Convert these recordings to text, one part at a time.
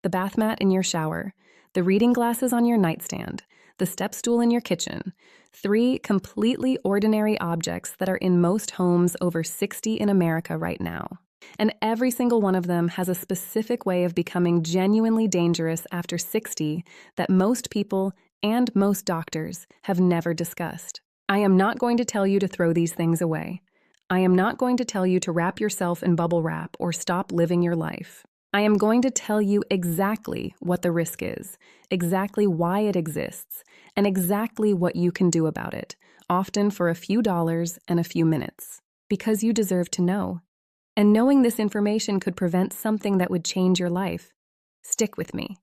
the bath mat in your shower, the reading glasses on your nightstand, the step stool in your kitchen. 3 completely ordinary objects that are in most homes over 60 in America right now. And every single one of them has a specific way of becoming genuinely dangerous after 60 that most people and most doctors have never discussed. I am not going to tell you to throw these things away. I am not going to tell you to wrap yourself in bubble wrap or stop living your life. I am going to tell you exactly what the risk is, exactly why it exists, and exactly what you can do about it, often for a few dollars and a few minutes, because you deserve to know. And knowing this information could prevent something that would change your life. Stick with me,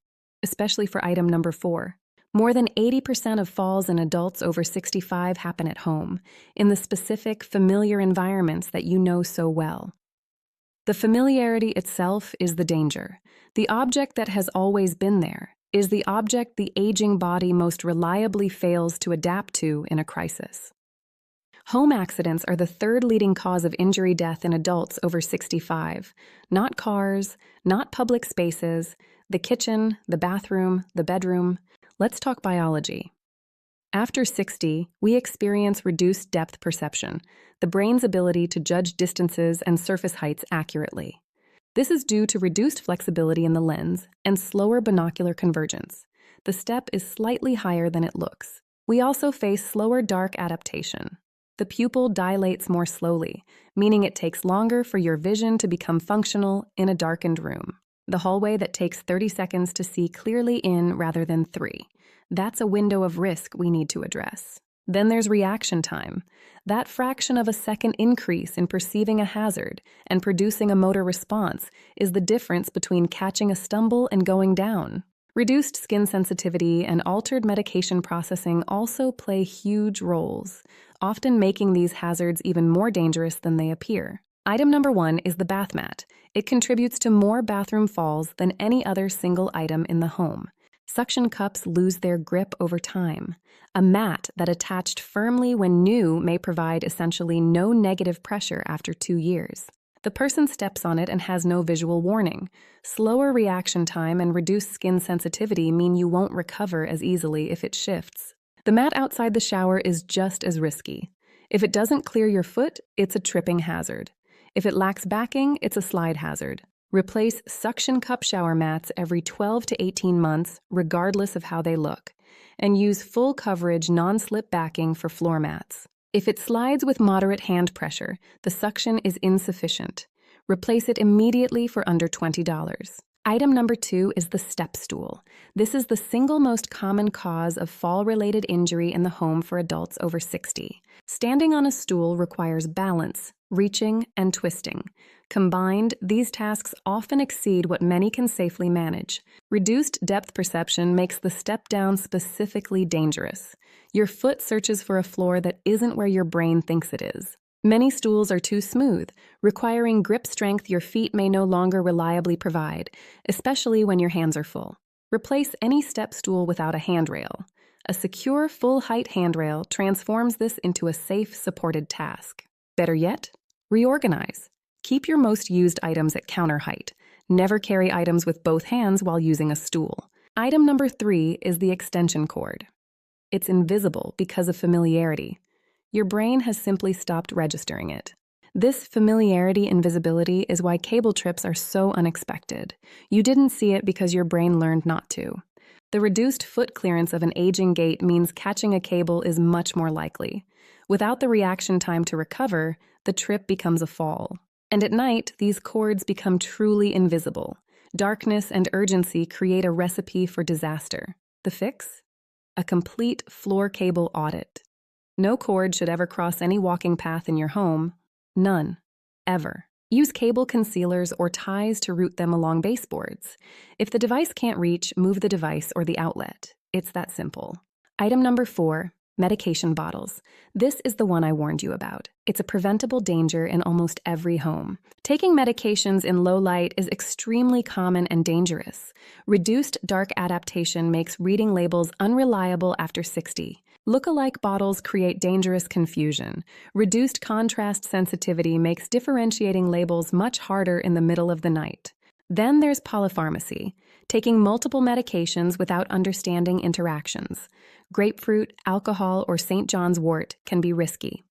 especially for item number 4. More than 80% of falls in adults over 65 happen at home, in the specific, familiar environments that you know so well. The familiarity itself is the danger. The object that has always been there is the object the aging body most reliably fails to adapt to in a crisis. Home accidents are the 3rd leading cause of injury death in adults over 65. Not cars, not public spaces, the kitchen, the bathroom, the bedroom. Let's talk biology. After 60, we experience reduced depth perception, the brain's ability to judge distances and surface heights accurately. This is due to reduced flexibility in the lens and slower binocular convergence. The step is slightly higher than it looks. We also face slower dark adaptation. The pupil dilates more slowly, meaning it takes longer for your vision to become functional in a darkened room. The hallway that takes 30 seconds to see clearly in rather than 3. That's a window of risk we need to address. Then there's reaction time. That fraction of a second increase in perceiving a hazard and producing a motor response is the difference between catching a stumble and going down. Reduced skin sensitivity and altered medication processing also play huge roles, often making these hazards even more dangerous than they appear. Item number 1 is the bath mat. It contributes to more bathroom falls than any other single item in the home. Suction cups lose their grip over time. A mat that attached firmly when new may provide essentially no negative pressure after 2 years. The person steps on it and has no visual warning. Slower reaction time and reduced skin sensitivity mean you won't recover as easily if it shifts. The mat outside the shower is just as risky. If it doesn't clear your foot, it's a tripping hazard. If it lacks backing, it's a slide hazard. Replace suction cup shower mats every 12 to 18 months, regardless of how they look, and use full coverage non-slip backing for floor mats. If it slides with moderate hand pressure, the suction is insufficient. Replace it immediately for under $20. Item number 2 is the step stool. This is the single most common cause of fall-related injury in the home for adults over 60. Standing on a stool requires balance, reaching, and twisting. Combined, these tasks often exceed what many can safely manage. Reduced depth perception makes the step down specifically dangerous. Your foot searches for a floor that isn't where your brain thinks it is. Many stools are too smooth, requiring grip strength your feet may no longer reliably provide, especially when your hands are full. Replace any step stool without a handrail. A secure, full-height handrail transforms this into a safe, supported task. Better yet, reorganize. Keep your most used items at counter height. Never carry items with both hands while using a stool. Item number 3 is the extension cord. It's invisible because of familiarity. Your brain has simply stopped registering it. This familiarity invisibility is why cable trips are so unexpected. You didn't see it because your brain learned not to. The reduced foot clearance of an aging gait means catching a cable is much more likely. Without the reaction time to recover, the trip becomes a fall. And at night, these cords become truly invisible. Darkness and urgency create a recipe for disaster. The fix? A complete floor cable audit. No cord should ever cross any walking path in your home. None. Ever. Use cable concealers or ties to route them along baseboards. If the device can't reach, move the device or the outlet. It's that simple. Item number 4, medication bottles. This is the one I warned you about. It's a preventable danger in almost every home. Taking medications in low light is extremely common and dangerous. Reduced dark adaptation makes reading labels unreliable after 60. Look-alike bottles create dangerous confusion. Reduced contrast sensitivity makes differentiating labels much harder in the middle of the night. Then there's polypharmacy. Taking multiple medications without understanding interactions. Grapefruit, alcohol, or St. John's wort can be risky.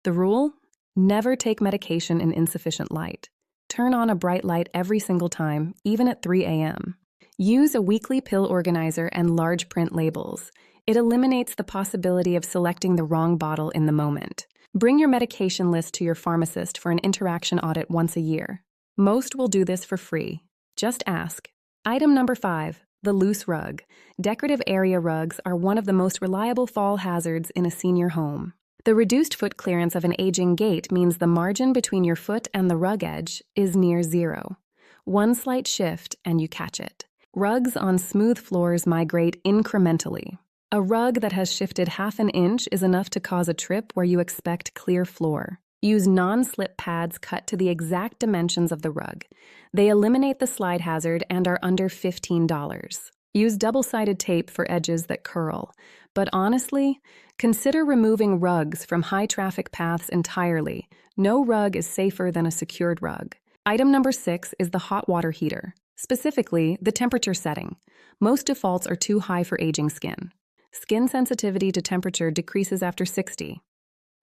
The rule? Never take medication in insufficient light. Turn on a bright light every single time, even at 3 a.m. Use a weekly pill organizer and large print labels. It eliminates the possibility of selecting the wrong bottle in the moment. Bring your medication list to your pharmacist for an interaction audit once a year. Most will do this for free. Just ask. Item number 5, the loose rug. Decorative area rugs are one of the most reliable fall hazards in a senior home. The reduced foot clearance of an aging gate means the margin between your foot and the rug edge is near zero. One slight shift and you catch it. Rugs on smooth floors migrate incrementally. A rug that has shifted half an inch is enough to cause a trip where you expect clear floor. Use non-slip pads cut to the exact dimensions of the rug. They eliminate the slide hazard and are under $15. Use double-sided tape for edges that curl. But honestly, consider removing rugs from high-traffic paths entirely. No rug is safer than a secured rug. Item number 6 is the hot water heater. Specifically, the temperature setting. Most defaults are too high for aging skin. Skin sensitivity to temperature decreases after 60.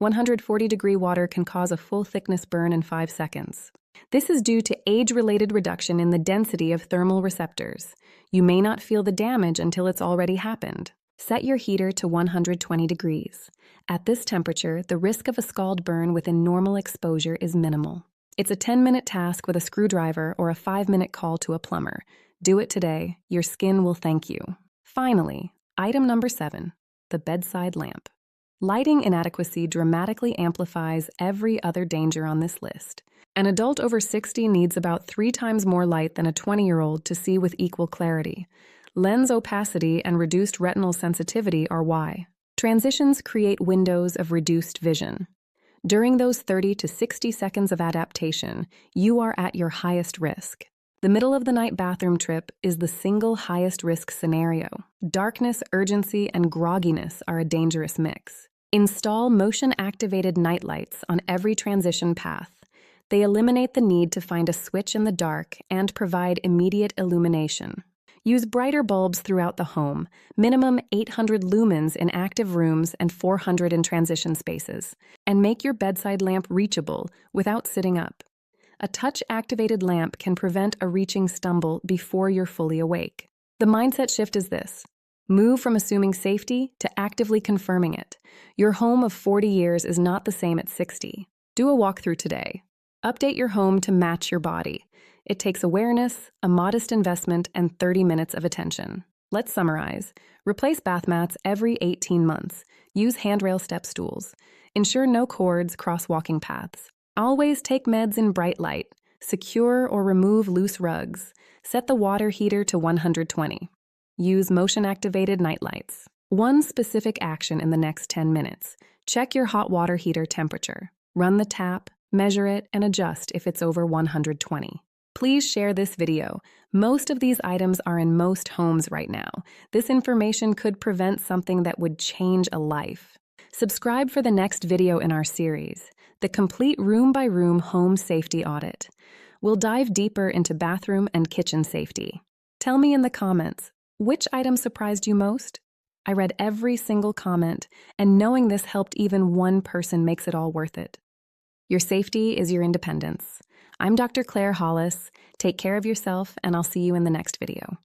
140-degree water can cause a full-thickness burn in 5 seconds. This is due to age-related reduction in the density of thermal receptors. You may not feel the damage until it's already happened. Set your heater to 120 degrees. At this temperature, the risk of a scald burn within normal exposure is minimal. It's a 10-minute task with a screwdriver or a 5-minute call to a plumber. Do it today. Your skin will thank you. Finally, item number 7, the bedside lamp. Lighting inadequacy dramatically amplifies every other danger on this list. An adult over 60 needs about 3 times more light than a 20-year-old to see with equal clarity. Lens opacity and reduced retinal sensitivity are why. Transitions create windows of reduced vision. During those 30 to 60 seconds of adaptation, you are at your highest risk. The middle-of-the-night bathroom trip is the single highest risk scenario. Darkness, urgency, and grogginess are a dangerous mix. Install motion-activated nightlights on every transition path. They eliminate the need to find a switch in the dark and provide immediate illumination. Use brighter bulbs throughout the home, minimum 800 lumens in active rooms and 400 in transition spaces, and make your bedside lamp reachable without sitting up. A touch-activated lamp can prevent a reaching stumble before you're fully awake. The mindset shift is this. Move from assuming safety to actively confirming it. Your home of 40 years is not the same at 60. Do a walkthrough today. Update your home to match your body. It takes awareness, a modest investment, and 30 minutes of attention. Let's summarize. Replace bath mats every 18 months. Use handrail step stools. Ensure no cords cross walking paths. Always take meds in bright light. Secure or remove loose rugs. Set the water heater to 120. Use motion-activated nightlights. One specific action in the next 10 minutes. Check your hot water heater temperature. Run the tap, measure it, and adjust if it's over 120. Please share this video. Most of these items are in most homes right now. This information could prevent something that would change a life. Subscribe for the next video in our series, the complete room-by-room home safety audit. We'll dive deeper into bathroom and kitchen safety. Tell me in the comments, which item surprised you most? I read every single comment, and knowing this helped even one person makes it all worth it. Your safety is your independence. I'm Dr. Claire Hollis. Take care of yourself, and I'll see you in the next video.